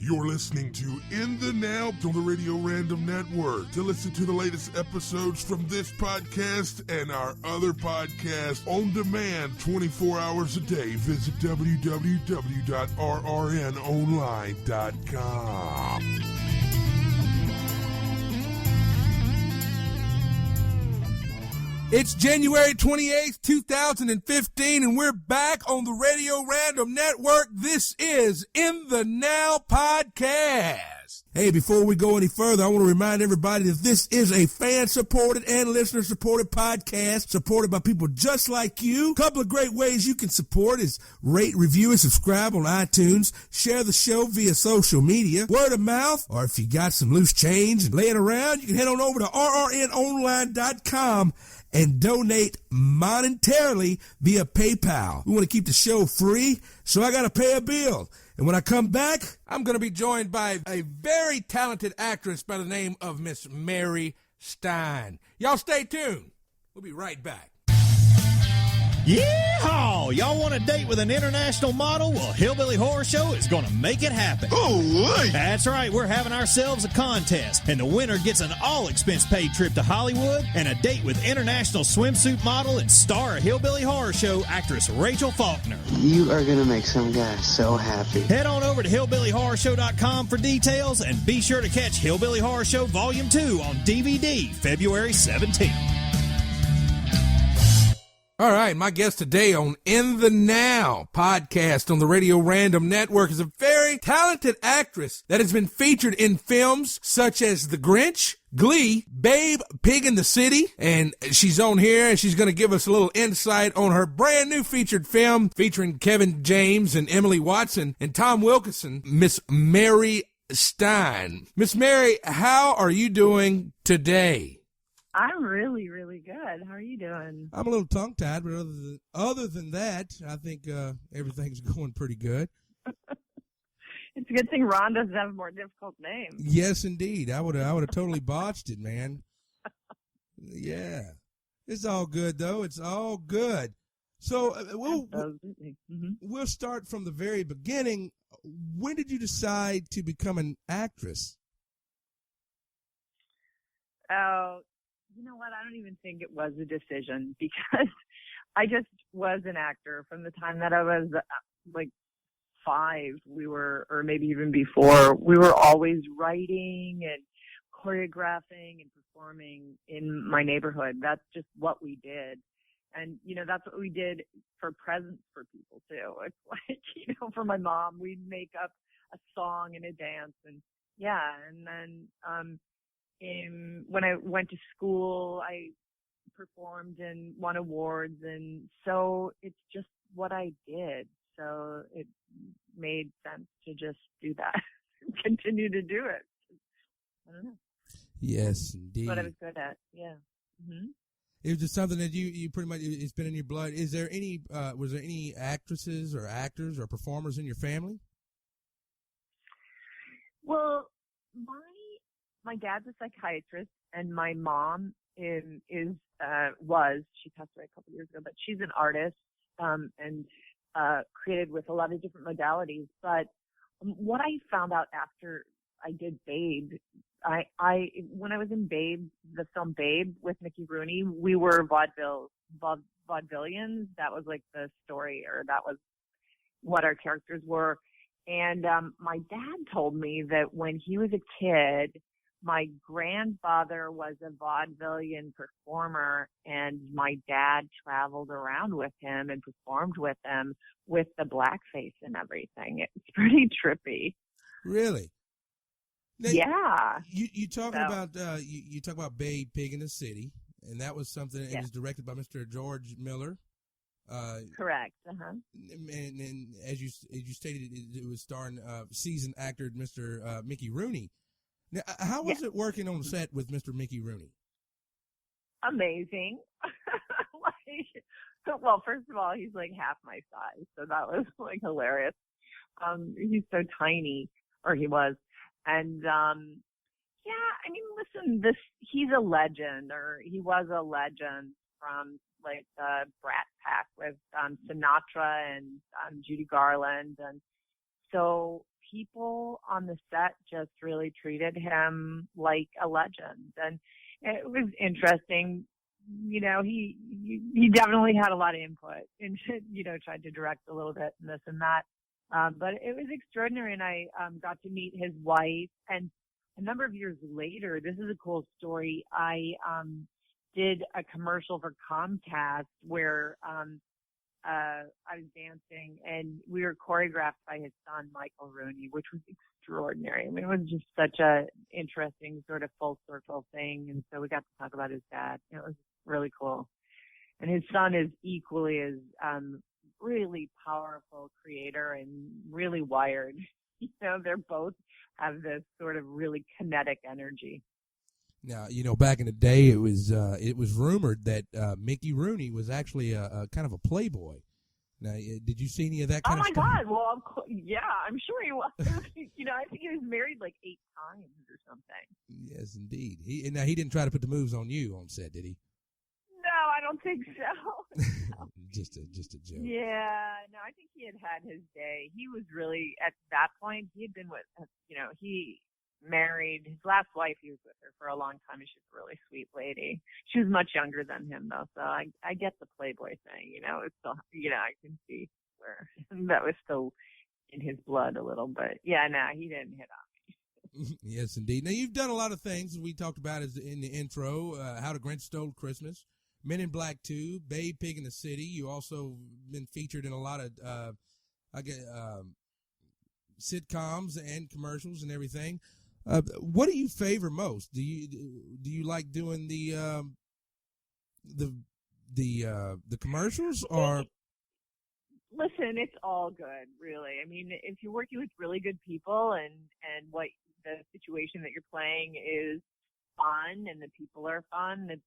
You're listening to In the Now on the Radio Random Network. To listen to the latest episodes from this podcast and our other podcasts on demand 24 hours a day, visit www.rrnonline.com. It's January 28th, 2015, and we're back on the Radio Random Network. This is In the Now Podcast. Hey, before we go any further, I want to remind everybody that this is a fan-supported and listener-supported podcast supported by people just like you. A couple of great ways you can support is rate, review, and subscribe on iTunes, share the show via social media, word of mouth, or if you got some loose change and laying around, you can head on over to rrnonline.com and donate monetarily via PayPal. We want to keep the show free, so I got to pay a bill. And when I come back, I'm going to be joined by a very talented actress by the name of Miss Mary Stein. Y'all stay tuned. We'll be right back. Yeehaw! Y'all want a date with an international model? Well, Hillbilly Horror Show is going to make it happen. Oh, That's right. We're having ourselves a contest, and the winner gets an all-expense-paid trip to Hollywood and a date with international swimsuit model and star of Hillbilly Horror Show actress Rachel Faulkner. You are going to make some guy so happy. Head on over to hillbillyhorrorshow.com for details, and be sure to catch Hillbilly Horror Show Volume 2 on DVD February 17th. All right, my guest today on In the Now podcast on the Radio Random Network is a very talented actress that has been featured in films such as The Grinch, Glee, Babe, Pig in the City, and she's on here and she's going to give us a little insight on her brand new featured film featuring Kevin James and Emily Watson and Tom Wilkinson, Miss Mary Stein. Miss Mary, how are you doing today? I'm really, really good. How are you doing? I'm a little tongue-tied, but other than that, I think everything's going pretty good. It's a good thing Ron doesn't have a more difficult name. Yes, indeed. I would have totally botched it, man. Yeah. It's all good, though. It's all good. So we'll start from the very beginning. When did you decide to become an actress? Oh, you know what? I don't even think it was a decision because I just was an actor from the time that I was like 5. Or maybe even before, we were always writing and choreographing and performing in my neighborhood. That's just what we did. And, that's what we did for presents for people too. It's like, for my mom, we'd make up a song and a dance and then, when I went to school, I performed and won awards, and so it's just what I did. So it made sense to just do that, continue to do it. I don't know. Yes, indeed. What I was good at, yeah. Mm-hmm. It was just something that you pretty much, it's been in your blood. Is there any, was there any actresses or actors or performers in your family? Well, my dad's a psychiatrist, and my mom was, she passed away a couple of years ago, but she's an artist, and created with a lot of different modalities. But what I found out after I did Babe, when I was in Babe, the film Babe with Mickey Rooney, we were vaudevillians. That was like the story, or that was what our characters were. And my dad told me that when he was a kid, my grandfather was a vaudevillian performer, and my dad traveled around with him and performed with him with the blackface and everything. It's pretty trippy. Really? Now, yeah. You talking about you talk about Babe, Pig in the City, and that was something that was directed by Mr. George Miller. Correct. Uh-huh. And as you stated, it was starring seasoned actor Mr. Mickey Rooney. Now, how was it working on the set with Mr. Mickey Rooney? Amazing. Well, first of all, he's like half my size, so that was like hilarious. He's so tiny, or he was. And, listen, he's a legend, or he was a legend from like the Brat Pack with Sinatra and Judy Garland. And so people on the set just really treated him like a legend. And it was interesting. You know, he definitely had a lot of input and, you know, tried to direct a little bit and this and that. But it was extraordinary. And I got to meet his wife. And a number of years later, this is a cool story. I did a commercial for Comcast where I was dancing, and we were choreographed by his son, Michael Rooney, which was extraordinary. I mean, it was just such a interesting sort of full circle thing. And so we got to talk about his dad. It was really cool. And his son is equally as really powerful creator and really wired. You know, they're both have this sort of really kinetic energy. Now, you know, back in the day, it was rumored that Mickey Rooney was actually a kind of a playboy. Now, did you see any of that kind of stuff? Oh, my God. Well, yeah, I'm sure he was. You know, I think he was married like 8 times or something. Yes, indeed. He didn't try to put the moves on you on set, did he? No, I don't think so. No. Just a joke. Yeah, no, I think he had his day. He was really, at that point, he had been with, you know, he married his last wife. He was with her for a long time, and she's a really sweet lady. She was much younger than him, though, so I get the playboy thing. You know, it's still, you know, I can see where that was still in his blood a little, but yeah, no, he didn't hit on me. Yes, indeed. Now, you've done a lot of things we talked about in the intro, How the Grinch Stole Christmas, Men in Black 2, Babe Pig in the City. You also been featured in a lot of sitcoms and commercials and everything. What do you favor most? Do you like doing the commercials, or? Listen, it's all good, really. I mean, if you're working with really good people and what the situation that you're playing is fun and the people are fun, that's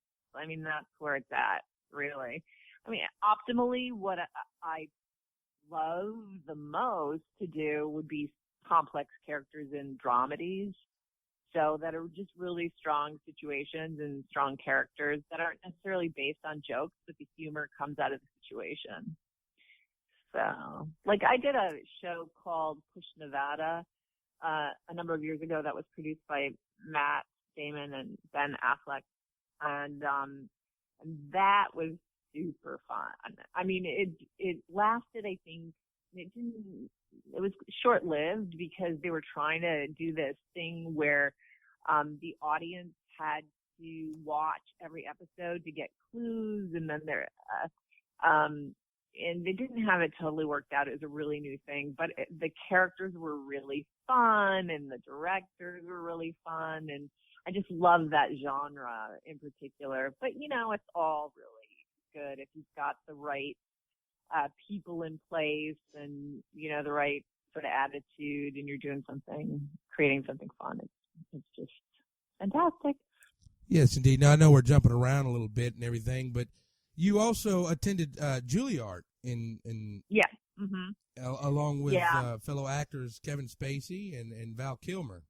where it's at, really. I mean, optimally, what I love the most to do would be complex characters in dramedies, so that are just really strong situations and strong characters that aren't necessarily based on jokes, but the humor comes out of the situation. So, like, I did a show called Push Nevada a number of years ago that was produced by Matt Damon and Ben Affleck, and that was super fun. I mean, it lasted, I think, it was short-lived because they were trying to do this thing where the audience had to watch every episode to get clues, and then and they didn't have it totally worked out. It was a really new thing, but the characters were really fun, and the directors were really fun, and I just love that genre in particular. But, you know, it's all really good if you've got the right people in place and, you know, the right sort of attitude, and you're doing something, creating something fun. It's just fantastic. Yes, indeed. Now, I know we're jumping around a little bit and everything, but you also attended Juilliard in yeah. Mm-hmm. Along with fellow actors Kevin Spacey and Val Kilmer.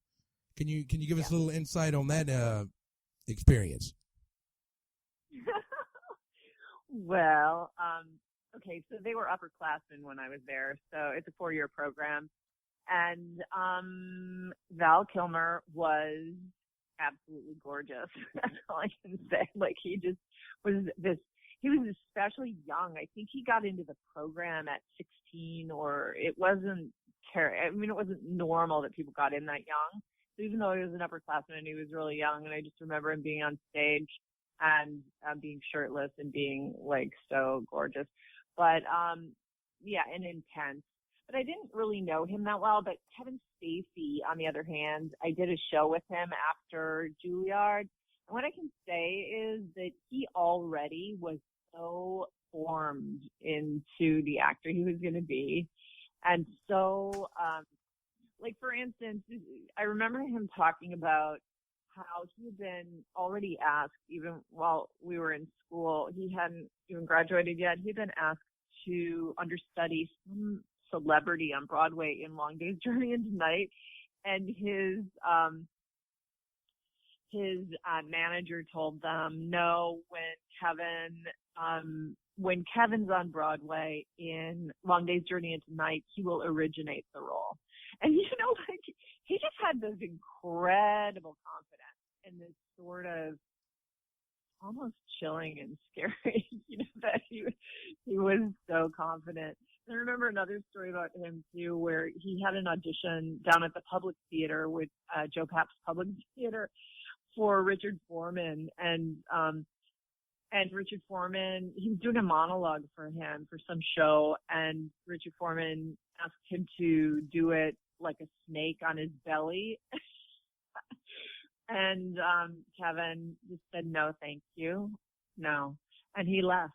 Can you give us a little insight on that experience? Well, okay, so they were upperclassmen when I was there, so it's a 4-year program, and Val Kilmer was absolutely gorgeous. That's all I can say. Like, he just was he was especially young. I think he got into the program at 16, or it wasn't normal that people got in that young. So even though he was an upperclassman, he was really young, and I just remember him being on stage and being shirtless and being, like, so gorgeous. But, and intense. But I didn't really know him that well. But Kevin Spacey, on the other hand, I did a show with him after Juilliard. And what I can say is that he already was so formed into the actor he was going to be. And so, like, for instance, I remember him talking about how he had been already asked, even while we were in school, he hadn't even graduated yet, he had been asked to understudy some celebrity on Broadway in Long Day's Journey into Night. And his manager told them no when Kevin when Kevin's on Broadway in Long Day's Journey into Night, he will originate the role. And, like, he just had this incredible confidence and this sort of almost chilling and scary, that he was so confident. And I remember another story about him, too, where he had an audition down at the Public Theater with Joe Papp's Public Theater for Richard Foreman. And Richard Foreman, he was doing a monologue for him for some show, and Richard Foreman asked him to do it like a snake on his belly. And Kevin just said, no, thank you. No. And he left.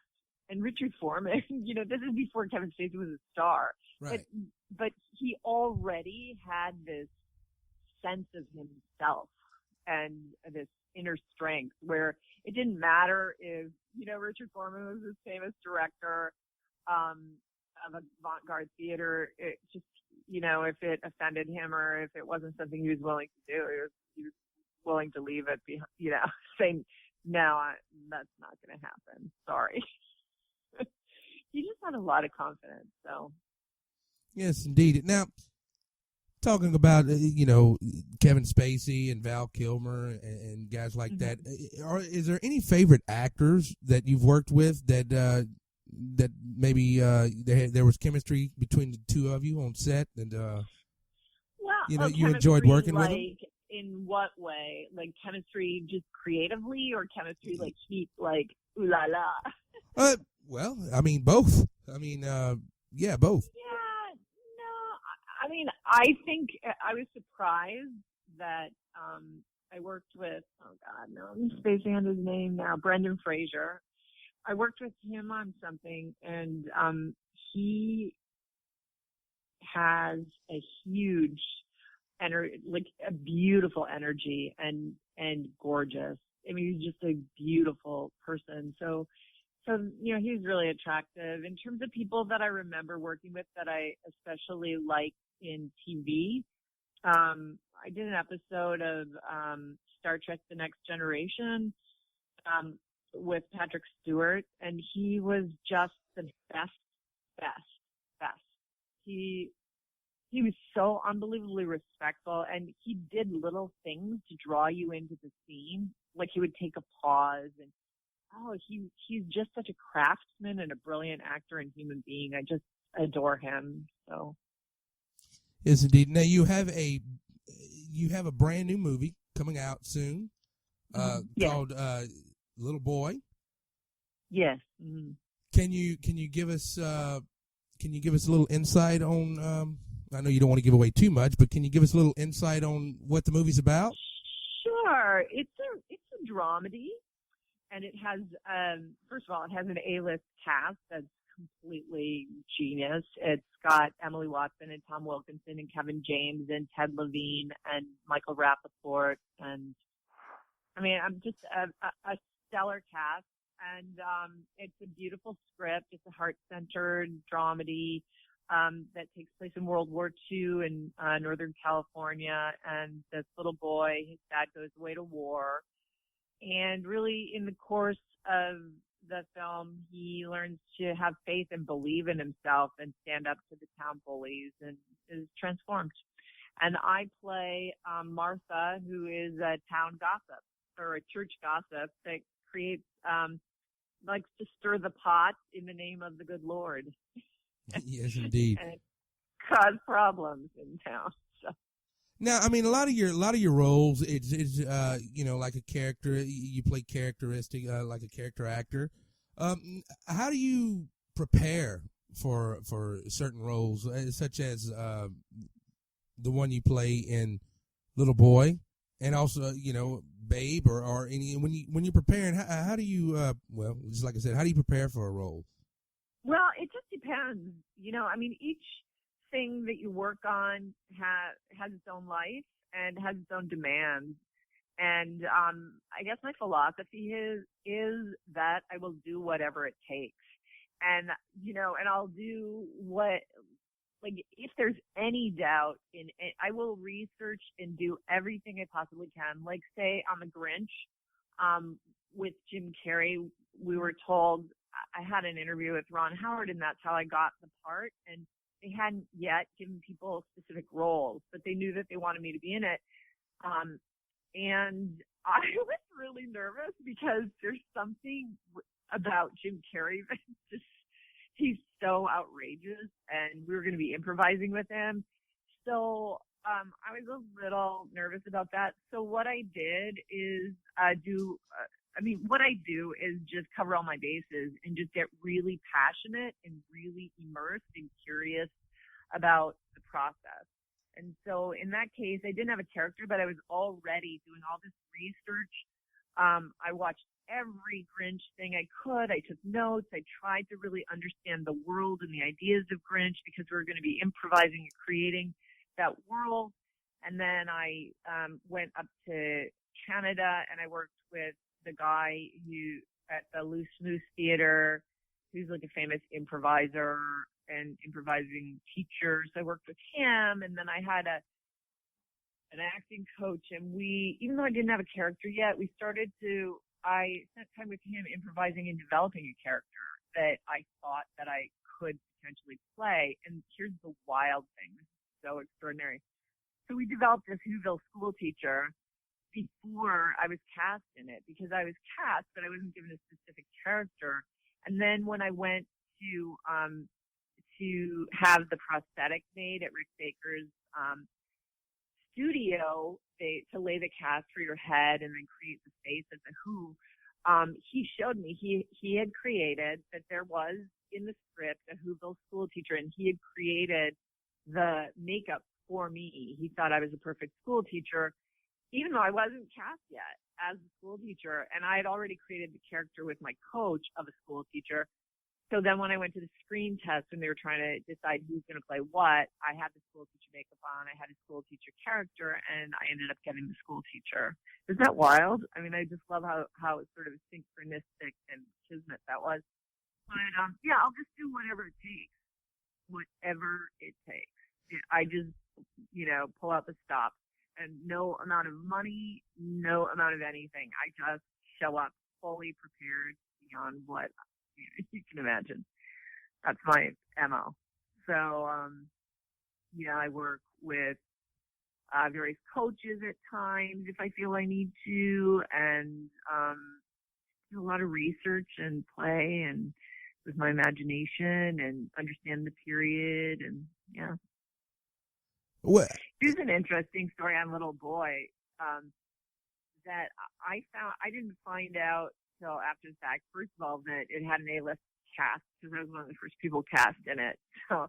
And Richard Foreman, this is before Kevin Spacey was a star. Right. But he already had this sense of himself and this inner strength where it didn't matter if, Richard Foreman was this famous director of avant-garde theater. It just, if it offended him or if it wasn't something he was willing to do, he was willing to leave it behind, saying, no, that's not going to happen. Sorry. He just had a lot of confidence. So. Yes, indeed. Now, talking about, Kevin Spacey and Val Kilmer and guys like that, is there any favorite actors that you've worked with that maybe there was chemistry between the two of you on set and, you enjoyed working with them? In what way? Like chemistry just creatively or chemistry like heat, like ooh la la? Well, I mean, both. I mean, yeah, both. Yeah, no, I mean, I think I was surprised that I worked with, oh God, no, I'm spacing on his name now, Brendan Fraser. I worked with him on something, and he has a huge like a beautiful energy and gorgeous. I mean, he's just a beautiful person. So, he's really attractive. In terms of people that I remember working with that I especially like in TV, I did an episode of Star Trek The Next Generation with Patrick Stewart, and he was just the best. He was so unbelievably respectful, and he did little things to draw you into the scene. Like he would take a pause, and he's just such a craftsman and a brilliant actor and human being. I just adore him. So, yes, indeed. Now you have a brand new movie coming out soon, called Little Boy. Yes. Mm-hmm. Can you give us a little insight on? I know you don't want to give away too much, but can you give us a little insight on what the movie's about? Sure. It's a dramedy, and it has first of all, it has an A-list cast that's completely genius. It's got Emily Watson and Tom Wilkinson and Kevin James and Ted Levine and Michael Rappaport, and I mean, I'm just a stellar cast, and it's a beautiful script. It's a heart-centered dramedy that takes place in World War II in Northern California, and this little boy, his dad goes away to war, and really in the course of the film, he learns to have faith and believe in himself and stand up to the town bullies and is transformed. And I play Martha, who is a town gossip or a church gossip that creates, likes to stir the pot in the name of the good Lord. Yes, indeed. And cause problems in town. So. Now, I mean, a lot of your roles, it's like a character. You play characteristic, like a character actor. How do you prepare for certain roles, such as the one you play in Little Boy, and also Babe, or any when you're preparing? How do you just like I said, how do you prepare for a role? Well, it just depends. I mean, each thing that you work on has its own life and has its own demands. And I guess my philosophy is that I will do whatever it takes. And, and I'll do if there's any doubt in it, I will research and do everything I possibly can. Like, say, on The Grinch, with Jim Carrey, we were told I had an interview with Ron Howard, and that's how I got the part. And they hadn't yet given people specific roles, but they knew that they wanted me to be in it. And I was really nervous because there's something about Jim Carrey that just, he's so outrageous, and we were going to be improvising with him. So I was a little nervous about that. So what I did is what I do is just cover all my bases and just get really passionate and really immersed and curious about the process. And so in that case, I didn't have a character, but I was already doing all this research. I watched every Grinch thing I could. I took notes. I tried to really understand the world and the ideas of Grinch because we were going to be improvising and creating that world. And then I went up to Canada, and I worked with the guy who at the Loose Moose Theater, who's like a famous improviser and improvising teacher. So I worked with him, and then I had an acting coach, and we, even though I didn't have a character yet, I spent time with him improvising and developing a character that I thought that I could potentially play. And here's the wild thing. This is so extraordinary. So we developed this Whoville school teacher before I was cast in it, because I was cast, but I wasn't given a specific character. And then when I went to have the prosthetic made at Rick Baker's studio, to lay the cast for your head and then create the face of the Who, he showed me he had created that there was in the script a Whoville school teacher, and he had created the makeup for me. He thought I was a perfect school teacher, even though I wasn't cast yet as a school teacher, and I had already created the character with my coach of a school teacher. So then when I went to the screen test, when they were trying to decide who's going to play what, I had the school teacher makeup on, I had a school teacher character, and I ended up getting the school teacher. Isn't that wild? I mean, I just love how sort of synchronistic and kismet that was. But yeah, I'll just do whatever it takes. Whatever it takes. I just, pull out the stops, and no amount of money, no amount of anything. I just show up fully prepared beyond what you can imagine. That's my MO. So, I work with various coaches at times if I feel I need to, and do a lot of research and play and with my imagination and understand the period, and yeah. What? Here's an interesting story on Little Boy that I found. I didn't find out till after the fact. First of all, that it had an A-list cast, because I was one of the first people cast in it. So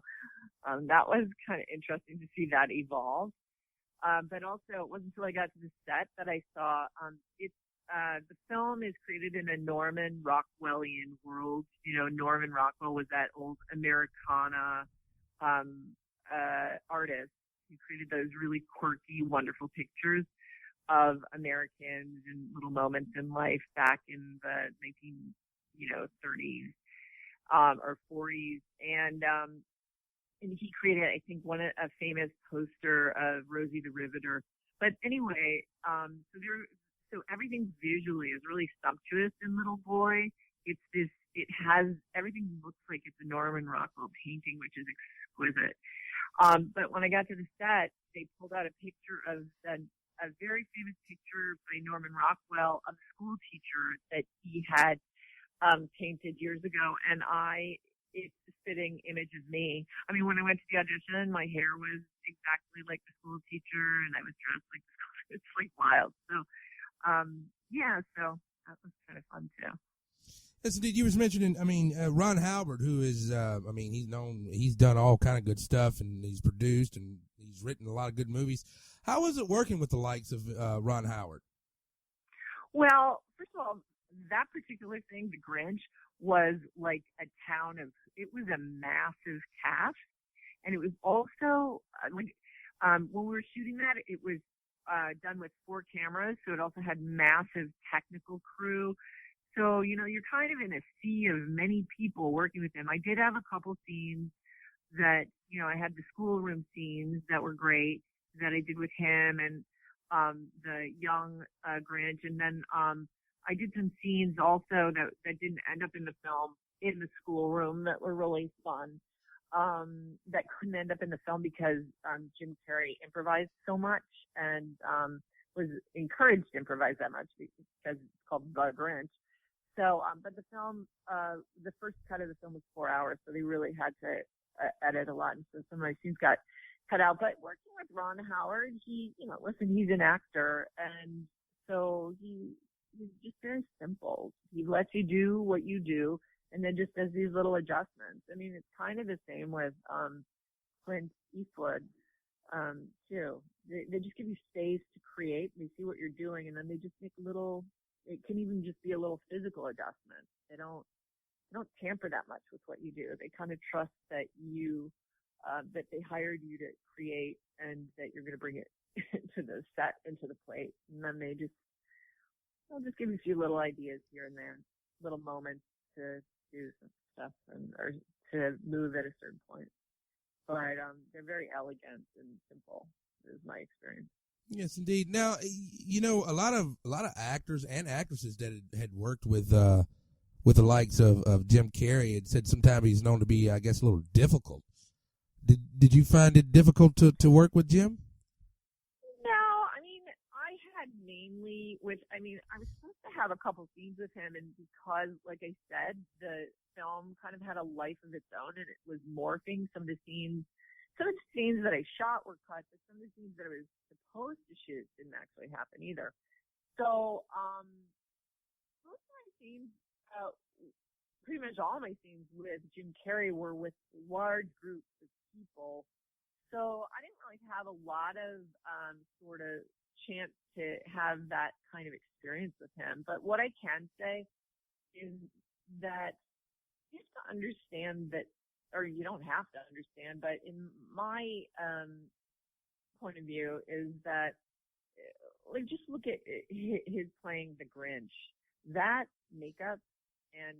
that was kind of interesting to see that evolve. But also, it wasn't until I got to the set that I saw the film is created in a Norman Rockwellian world. Norman Rockwell was that old Americana artist who created those really quirky, wonderful pictures of Americans and little moments in life back in the 30s or 40s, and he created, I think, a famous poster of Rosie the Riveter. But anyway, so everything visually is really sumptuous in Little Boy. Everything looks like it's a Norman Rockwell painting, which is exquisite. But when I got to the set, they pulled out a picture of a very famous picture by Norman Rockwell of a school teacher that he had painted years ago, and it's a fitting image of me. I mean, when I went to the audition, my hair was exactly like the school teacher, and I was dressed like the school. It's like wild. So, so that was kind of fun too. So you was mentioning, Ron Howard, who is, he's done all kind of good stuff, and he's produced, and he's written a lot of good movies. How was it working with the likes of Ron Howard? Well, first of all, that particular thing, The Grinch, was like it was a massive cast, and it was also, when we were shooting that, it was done with 4 cameras, so it also had massive technical crew. So, you're kind of in a sea of many people working with him. I did have a couple scenes that, I had the schoolroom scenes that were great that I did with him and the young Grinch. And then I did some scenes also that didn't end up in the film in the schoolroom that were really fun. That couldn't end up in the film because Jim Carrey improvised so much and was encouraged to improvise that much because it's called The Grinch. So, but the film, the first cut of the film was 4 hours, so they really had to edit a lot, and so some of my scenes got cut out. But working with Ron Howard, he's an actor, and so he's just very simple. He lets you do what you do, and then just does these little adjustments. I mean, it's kind of the same with Clint Eastwood too. They just give you space to create. They see what you're doing, and then they just make little. It can even just be a little physical adjustment. They don't tamper that much with what you do. They kind of trust that you that they hired you to create and that you're going to bring it to the set and to the plate. And then they'll just give you a few little ideas here and there, little moments to do some stuff or to move at a certain point. But they're very elegant and simple, is my experience. Yes, indeed. Now, a lot of actors and actresses that had worked with the likes of Jim Carrey had said sometimes he's known to be, I guess, a little difficult. Did you find it difficult to work with Jim? No, I mean, I was supposed to have a couple scenes with him, and because, like I said, the film kind of had a life of its own, and it was morphing. Some of the scenes that I shot were cut, but some of the scenes that I was supposed to shoot didn't actually happen either. So, most of my scenes, pretty much all my scenes with Jim Carrey were with large groups of people. So I didn't really have a lot of sort of chance to have that kind of experience with him. But what I can say is that you have to understand that, or you don't have to understand, but in my point of view is that, like, just look at his playing the Grinch. That makeup and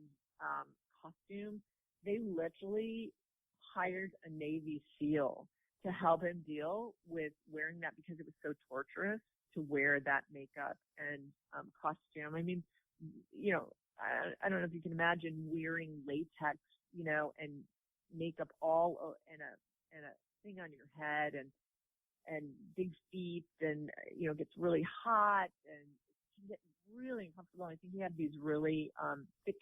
costume, they literally hired a Navy SEAL to help him deal with wearing that because it was so torturous to wear that makeup and costume. I mean, I don't know if you can imagine wearing latex, and makeup all and a thing on your head and big feet, and gets really hot and it can get really uncomfortable. I think he had these really thick,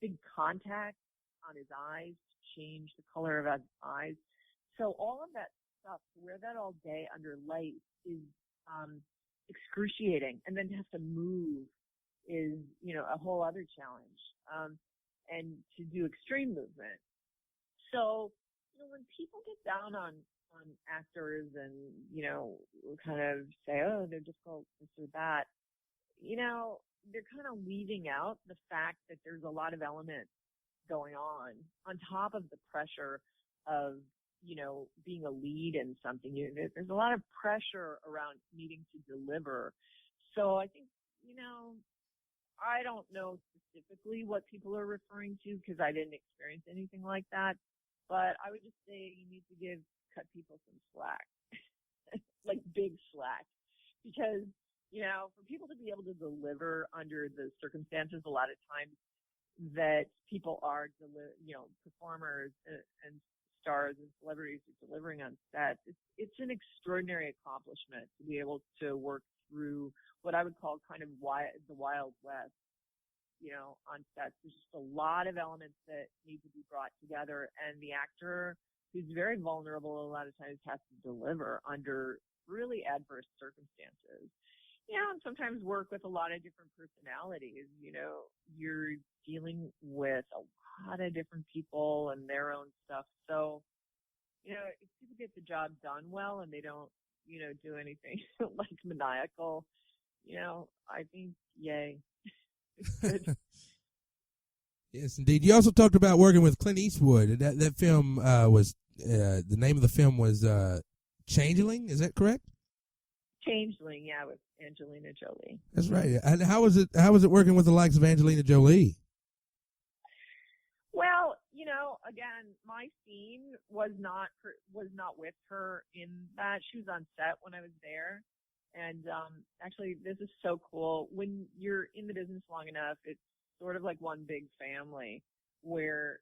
big contacts on his eyes to change the color of his eyes. So all of that stuff, to wear that all day under light is excruciating, and then to have to move is a whole other challenge, and to do extreme movement. So when people get down on actors and kind of say, oh, they're difficult, this or that, they're kind of leaving out the fact that there's a lot of elements going on top of the pressure of being a lead in something. There's a lot of pressure around needing to deliver. So I think I don't know specifically what people are referring to because I didn't experience anything like that. But I would just say you need to cut people some slack, like big slack, because, for people to be able to deliver under the circumstances, a lot of times that people are, performers and stars and celebrities are delivering on set, it's an extraordinary accomplishment to be able to work through what I would call kind of the Wild West. On sets, there's just a lot of elements that need to be brought together, and the actor, who's very vulnerable, a lot of times has to deliver under really adverse circumstances. And sometimes work with a lot of different personalities. You're dealing with a lot of different people and their own stuff. So, if people get the job done well and they don't, do anything like maniacal, I think, yay. Yes, indeed. You also talked about working with Clint Eastwood. That film was the name of the film was Changeling. Is that correct? Changeling, yeah, with Angelina Jolie. That's right. And how was it working with the likes of Angelina Jolie? Well, again, my scene was not with her in that. She was on set when I was there. And actually, this is so cool. When you're in the business long enough, it's sort of like one big family. where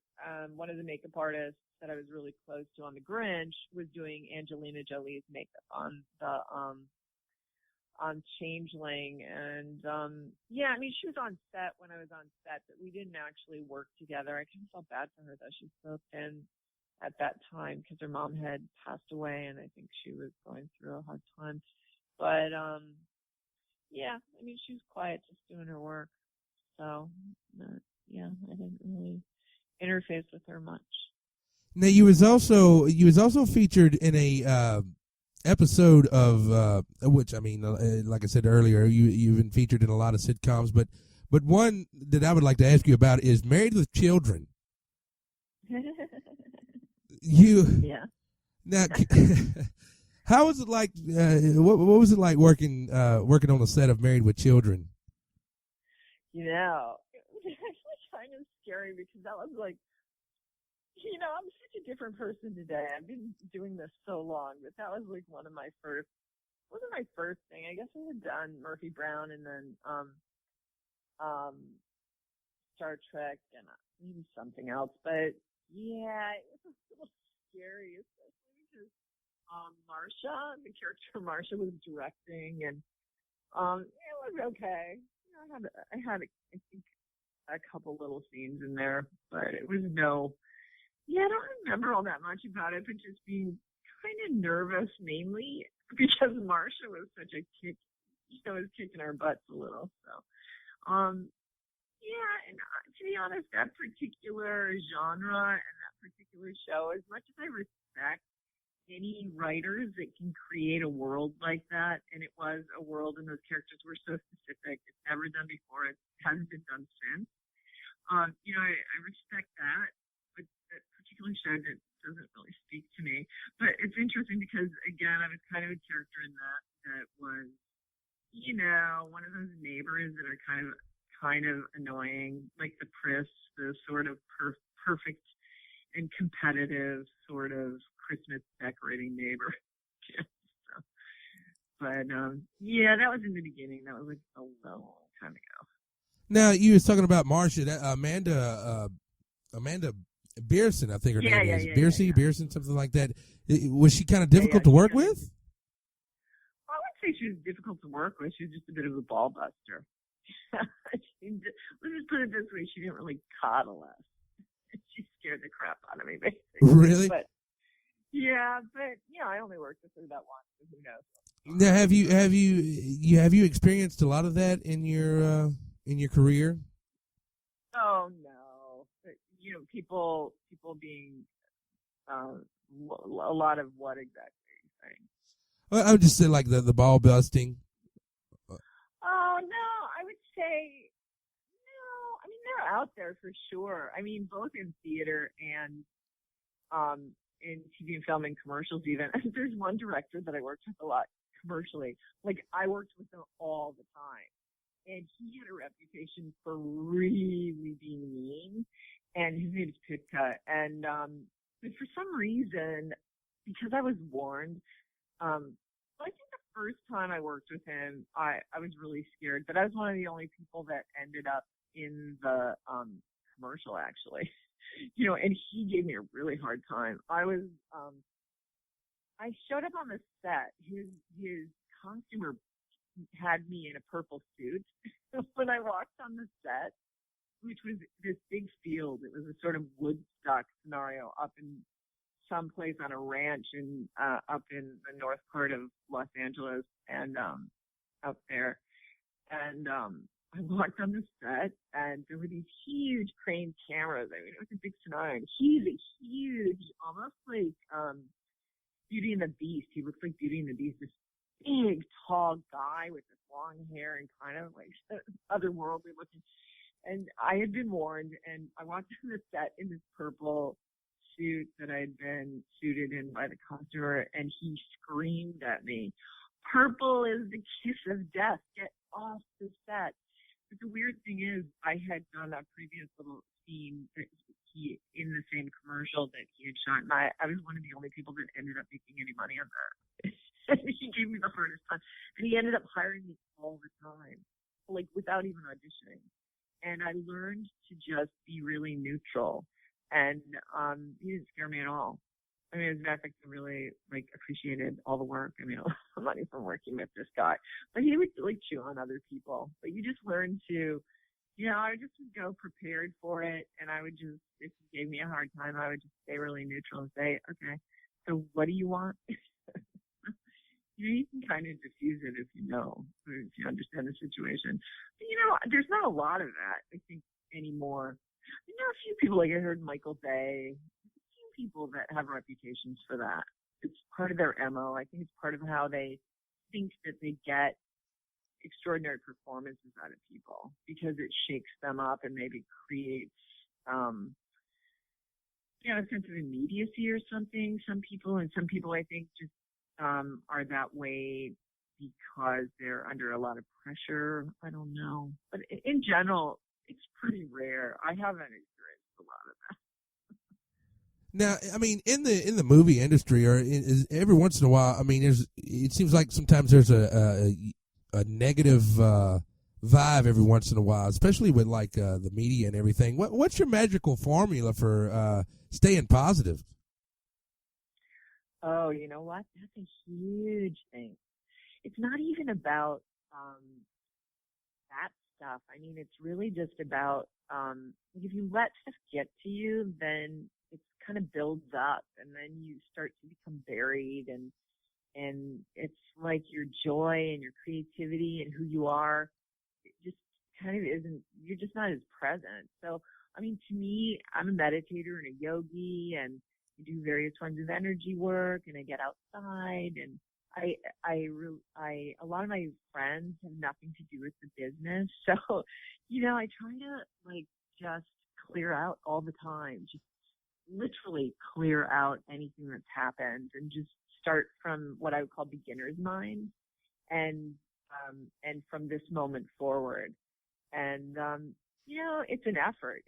one of the makeup artists that I was really close to on The Grinch was doing Angelina Jolie's makeup on the on Changeling, and yeah, I mean, she was on set when I was on set, but we didn't actually work together. I kind of felt bad for her that she was so thin at that time because her mom had passed away, and I think she was going through a hard time. But yeah, I mean, she was quiet, just doing her work. So yeah, I didn't really interface with her much. Now you was also featured in a episode of which, I mean, like I said earlier, you've been featured in a lot of sitcoms, but one that I would like to ask you about is Married with Children. Yeah. Now, how was it like? What was it like working on the set of Married with Children? You know, it was actually kind of scary because that was like, you know, I'm such a different person today. I've been doing this so long, but that was like wasn't my first thing. I guess I had done Murphy Brown and then Star Trek and maybe something else. But yeah, it was a little scary, especially because Marsha, the character Marsha, was directing, and it was okay. You know, I had I think a couple little scenes in there, but it was no. Yeah, I don't remember all that much about it, but just being kind of nervous mainly because Marsha was such a kick, you know, was kicking our butts a little. So, yeah, and to be honest, that particular genre and that particular show, as much as I respect any writers that can create a world like that, and it was a world and those characters were so specific, it's never done before, it hasn't been done since. You know, I respect that. That particular show that doesn't really speak to me, but it's interesting because again, I was kind of a character in that was, you know, one of those neighbors that are kind of annoying, like the Pris, the sort of perfect and competitive sort of Christmas decorating neighbor. So, but yeah, that was in the beginning. That was like a long time ago. Now you was talking about Marsha, that Amanda Beerson, I think her name is. Beerson, something like that. Was she kind of difficult to work with? Well, I wouldn't say she was difficult to work with. She was just a bit of a ball buster. Let's just put it this way. She didn't really coddle us. She scared the crap out of me, basically. Really? But, yeah, but, you know, I only worked with her that once, so who knows. Now, have you experienced a lot of that in your career? Oh, no. You know, people being a lot of what exactly are you saying? Well, I would just say like the ball busting. Oh, no, I would say no. I mean, they're out there for sure. I mean, both in theater and in TV and film and commercials even. There's one director that I worked with a lot commercially. Like, I worked with him all the time. And he had a reputation for really being mean. And his name is Pitka. And but for some reason, because I was warned, I think the first time I worked with him, I was really scared. But I was one of the only people that ended up in the commercial, actually. You know, and he gave me a really hard time. I showed up on the set. His costumer had me in a purple suit when I walked on the set, which was this big field. It was a sort of Woodstock scenario up in some place on a ranch up in the north part of Los Angeles and up there. And I walked on the set, and there were these huge crane cameras. I mean, it was a big scenario. And he's a huge, almost like Beauty and the Beast. He looks like Beauty and the Beast, this big, tall guy with this long hair and kind of like otherworldly looking. And I had been warned, and I walked on the set in this purple suit that I had been suited in by the costumer, and he screamed at me, "Purple is the kiss of death. Get off the set." But the weird thing is, I had done a previous little scene that he in the same commercial that he had shot, and I was one of the only people that ended up making any money on that. He gave me the hardest time, and he ended up hiring me all the time, like without even auditioning. and I learned to just be really neutral. And he didn't scare me at all. I mean, as a matter of fact, I really appreciated all the work. I mean, a lot of money from working with this guy, but he would chew on other people. But you just learn to, I just would go prepared for it, and I would just, if he gave me a hard time, I would just stay really neutral and say, okay, so what do you want? You can kind of diffuse it if if you understand the situation. But, there's not a lot of that, I think, anymore. A few people, I heard Michael Bay, a few people that have reputations for that. It's part of their MO. I think it's part of how they think that they get extraordinary performances out of people, because it shakes them up and maybe creates, a sense of immediacy or something. Some people, I think, just are that way because they're under a lot of pressure. I don't know. But in general, it's pretty rare. I haven't experienced a lot of that. Now, I mean, in the movie industry, or every once in a while, I mean, it seems like sometimes there's a negative vibe every once in a while, especially with the media and everything. What's your magical formula for staying positive? Oh, you know what? That's a huge thing. It's not even about that stuff. I mean, it's really just about if you let stuff get to you, then it kind of builds up, and then you start to become buried, and it's like your joy and your creativity and who you are, it just kind of isn't. You're just not as present. So, I mean, to me, I'm a meditator and a yogi, and I do various forms of energy work, and I get outside, and a lot of my friends have nothing to do with the business. So, I try to just clear out all the time, just literally clear out anything that's happened, and just start from what I would call beginner's mind, and from this moment forward. And, it's an effort.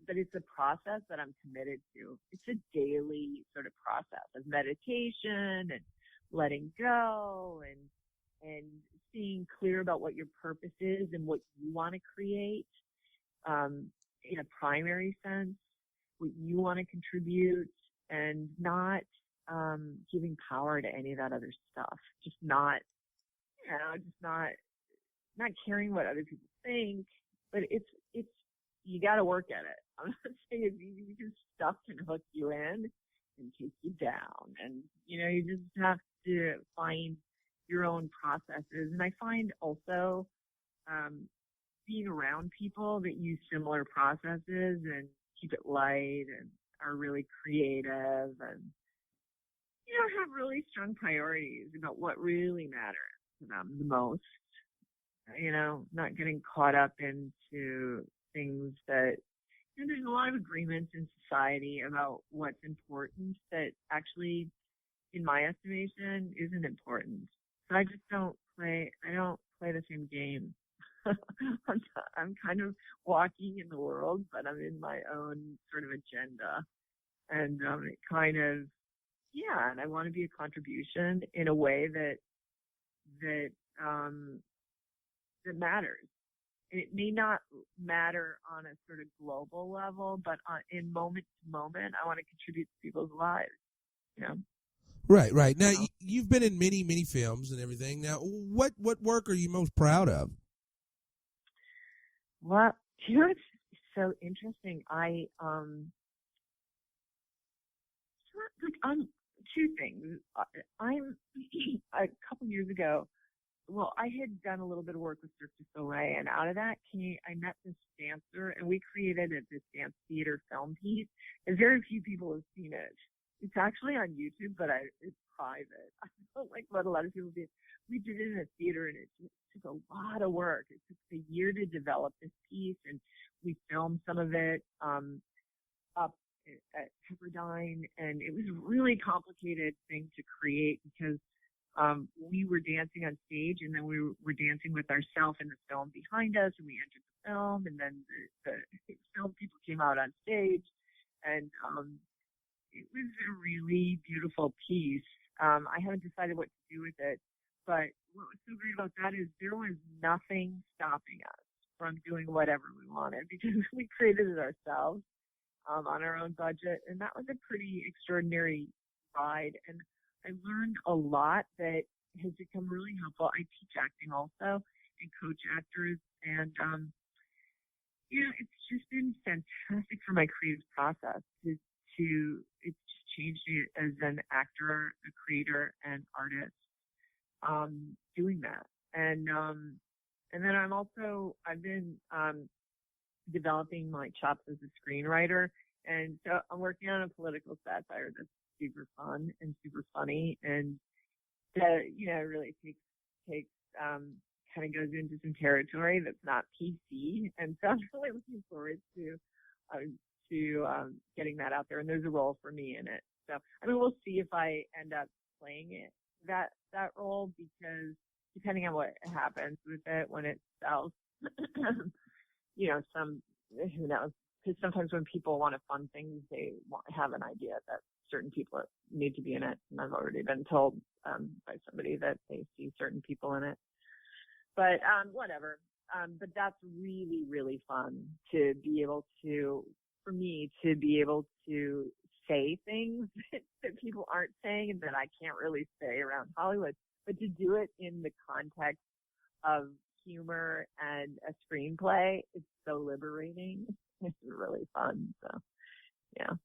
But it's a process that I'm committed to. It's a daily sort of process of meditation and letting go and being clear about what your purpose is and what you want to create, in a primary sense, what you want to contribute, and not giving power to any of that other stuff. Just not caring what other people think. But it's you got to work at it. I'm not saying it's easy, because stuff can hook you in and take you down, and you just have to find your own processes. And I find also being around people that use similar processes and keep it light and are really creative and have really strong priorities about what really matters to them the most. Not getting caught up into things that, there's a lot of agreements in society about what's important that actually, in my estimation, isn't important. So I don't play the same game. I'm kind of walking in the world, but I'm in my own sort of agenda. And it kind of, and I want to be a contribution in a way that matters. And it may not matter on a sort of global level, but in moment to moment, I want to contribute to people's lives. Right. Now, you've been in many, many films and everything. Now, what work are you most proud of? Well, it's so interesting. Two things. A couple years ago, I had done a little bit of work with Cirque du Soleil, and out of that I met this dancer, and we created this dance theater film piece, and very few people have seen it. It's actually on YouTube, but it's private. I don't like what a lot of people do. We did it in a theater, and it took a lot of work. It took a year to develop this piece, and we filmed some of it up at Pepperdine, and it was a really complicated thing to create because we were dancing on stage, and then we were dancing with ourselves in the film behind us, and we entered the film, and then the film people came out on stage, and it was a really beautiful piece. I haven't decided what to do with it, but what was so great about that is there was nothing stopping us from doing whatever we wanted because we created it ourselves on our own budget. And that was a pretty extraordinary ride. And I learned a lot that has become really helpful. I teach acting also and coach actors. And, it's just been fantastic for my creative process it's just changed me as an actor, a creator, and artist, doing that. And then I've been developing my chops as a screenwriter. And so I'm working on a political satire that's super fun and super funny. And that, really takes kind of goes into some territory that's not PC. And so I'm really looking forward to getting that out there. And there's a role for me in it. So, we'll see if I end up playing it, that role, because depending on what happens with it when it sells, who knows? Because sometimes when people want to fund things, they have an idea that certain people need to be in it. And I've already been told by somebody that they see certain people in it. But whatever. But that's really, really fun to be able to, for me, to be able to say things that people aren't saying and that I can't really say around Hollywood, but to do it in the context of humor and a screenplay, it's so liberating. It's really fun. So, yeah.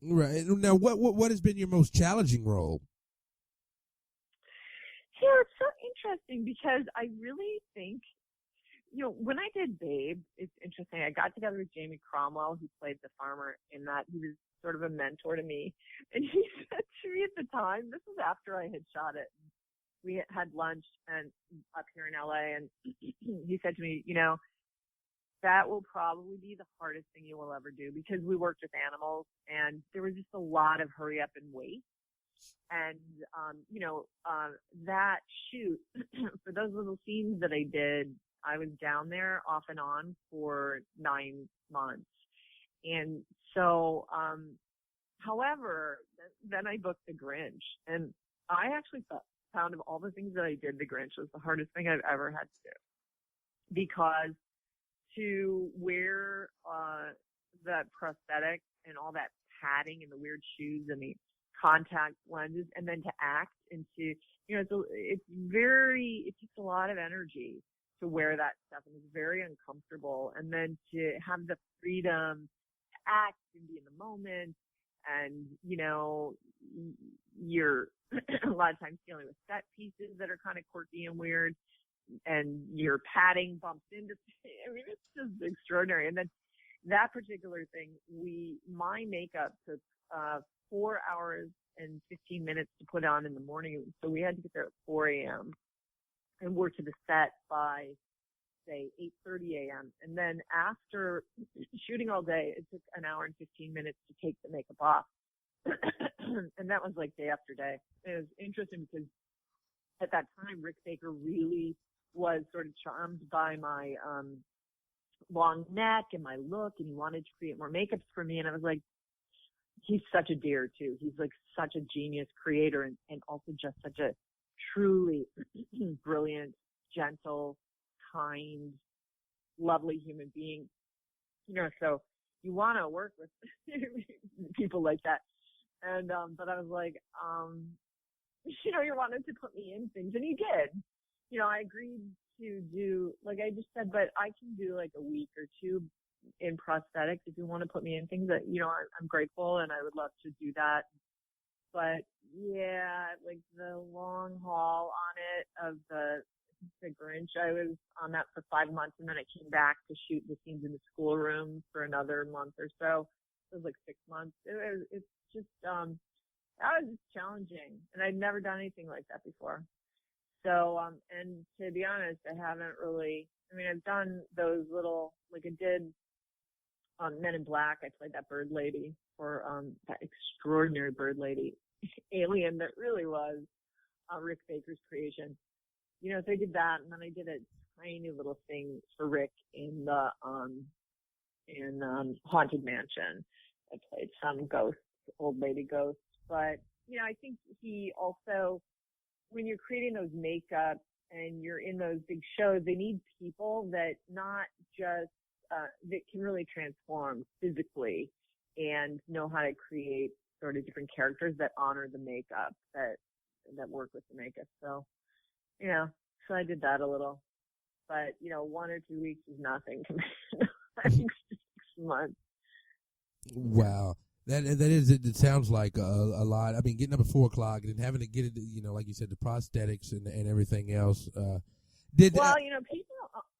Right. Now, what has been your most challenging role? Yeah, it's so interesting because I really think, when I did Babe, it's interesting. I got together with Jamie Cromwell, who played the farmer in that. He was sort of a mentor to me. And he said to me at the time, this was after I had shot it, we had lunch and up here in LA, and he said to me, that will probably be the hardest thing you will ever do, because we worked with animals and there was just a lot of hurry up and wait. And, that shoot, for those little scenes that I did, I was down there off and on for 9 months. And so, however, then I booked The Grinch, and I actually found of all the things that I did, The Grinch was the hardest thing I've ever had to do, because to wear the prosthetic and all that padding and the weird shoes and the contact lenses, and then to act and to, it takes a lot of energy to wear that stuff, and it's very uncomfortable. And then to have the freedom to act and be in the moment, and, you're a lot of times dealing with set pieces that are kind of quirky and weird, and your padding bumps into, it's just extraordinary. And then that particular thing, my makeup took 4 hours and 15 minutes to put on in the morning. So we had to get there at 4 a.m. and work to the set by, say, 8:30 a.m. And then after shooting all day, it took an hour and 15 minutes to take the makeup off. And that was like day after day. It was interesting because at that time, Rick Baker really was sort of charmed by my long neck and my look, and he wanted to create more makeups for me. And I was like, he's such a dear too. He's like such a genius creator, and also just such a truly brilliant, gentle, kind, lovely human being. So you want to work with people like that. And, but I was like, you wanted to put me in things, and he did. I agreed to do, like I just said, but I can do like a week or two in prosthetics if you want to put me in things that, I'm grateful, and I would love to do that. But yeah, like the long haul on it of the Grinch, I was on that for 5 months, and then I came back to shoot the scenes in the schoolroom for another month or so. It was like 6 months. It's just, that was just challenging, and I'd never done anything like that before. So, and to be honest, I haven't really, I've done those little, like I did on Men in Black. I played that bird lady for, that extraordinary bird lady alien that really was Rick Baker's creation. So I did that, and then I did a tiny little thing for Rick in the, Haunted Mansion. I played some ghost, old lady ghost. But, I think he also, when you're creating those makeup and you're in those big shows, they need people that not just, that can really transform physically and know how to create sort of different characters that honor the makeup, that work with the makeup. So, so I did that a little. But, 1 or 2 weeks is nothing compared to 6 months. Wow. That is, it sounds like a lot. I mean, getting up at 4 o'clock and having to get it, like you said, the prosthetics and everything else. People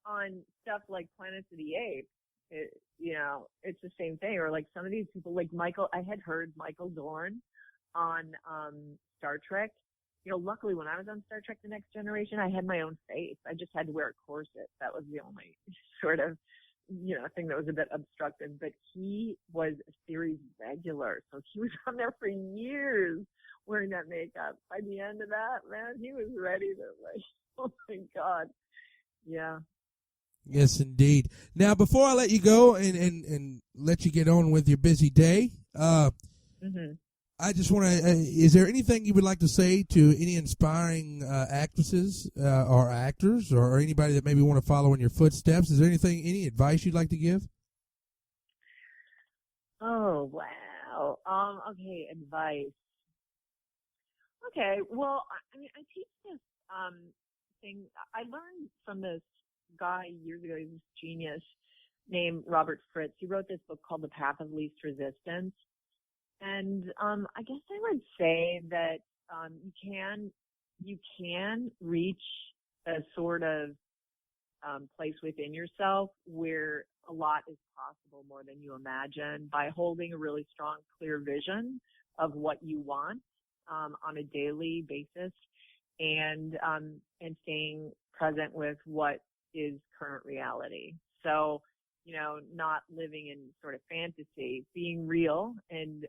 on stuff like Planet of the Apes, it's the same thing. Or like some of these people, like Michael, I had heard Michael Dorn on Star Trek. Luckily when I was on Star Trek The Next Generation, I had my own face. I just had to wear a corset. That was the only sort of thing that was a bit obstructive, but he was a series regular. So he was on there for years wearing that makeup. By the end of that, man, he was ready to oh my God. Yeah. Yes, indeed. Now, before I let you go and let you get on with your busy day, I just want to, is there anything you would like to say to any inspiring actresses or actors or anybody that maybe want to follow in your footsteps? Is there any advice you'd like to give? Oh, wow. Okay, advice. Okay, well, I teach this thing. I learned from this guy years ago. He was a genius named Robert Fritz. He wrote this book called The Path of Least Resistance. And I guess I would say that you can reach a sort of place within yourself where a lot is possible more than you imagine by holding a really strong, clear vision of what you want on a daily basis and staying present with what is current reality. So, not living in sort of fantasy, being real and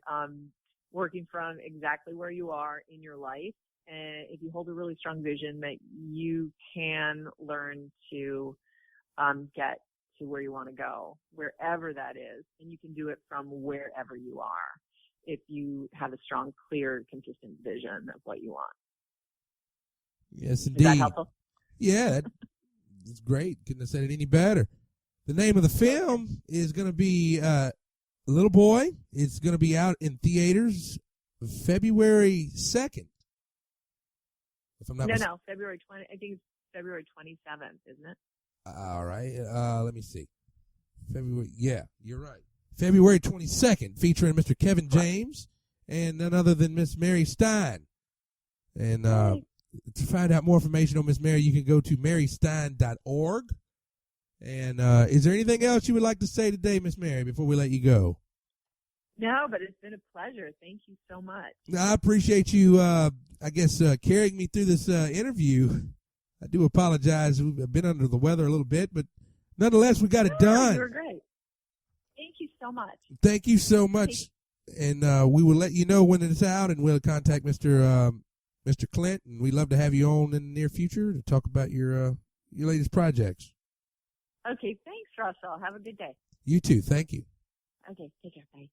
working from exactly where you are in your life. And if you hold a really strong vision that you can learn to get to where you want to go, wherever that is, and you can do it from wherever you are if you have a strong, clear, consistent vision of what you want. Yes, indeed. Is that helpful? Yeah, that's great. Couldn't have said it any better. The name of the film is going to be Little Boy. It's going to be out in theaters February 2nd. If I'm not No, February 20. I think it's February 27th, isn't it? All right. Let me see. February. Yeah, you're right. February 22nd, featuring Mr. Kevin James and none other than Miss Mary Stein. And to find out more information on Miss Mary, you can go to marystein.org. And is there anything else you would like to say today, Miss Mary, before we let you go? No, but it's been a pleasure. Thank you so much. I appreciate you, carrying me through this interview. I do apologize. We've been under the weather a little bit, but nonetheless, we got it done. You were great. Thank you so much. Thank you so much. And we will let you know when it's out, and we'll contact Mr. Clint, and we'd love to have you on in the near future to talk about your latest projects. Okay, thanks, Russell. Have a good day. You too. Thank you. Okay, take care. Bye.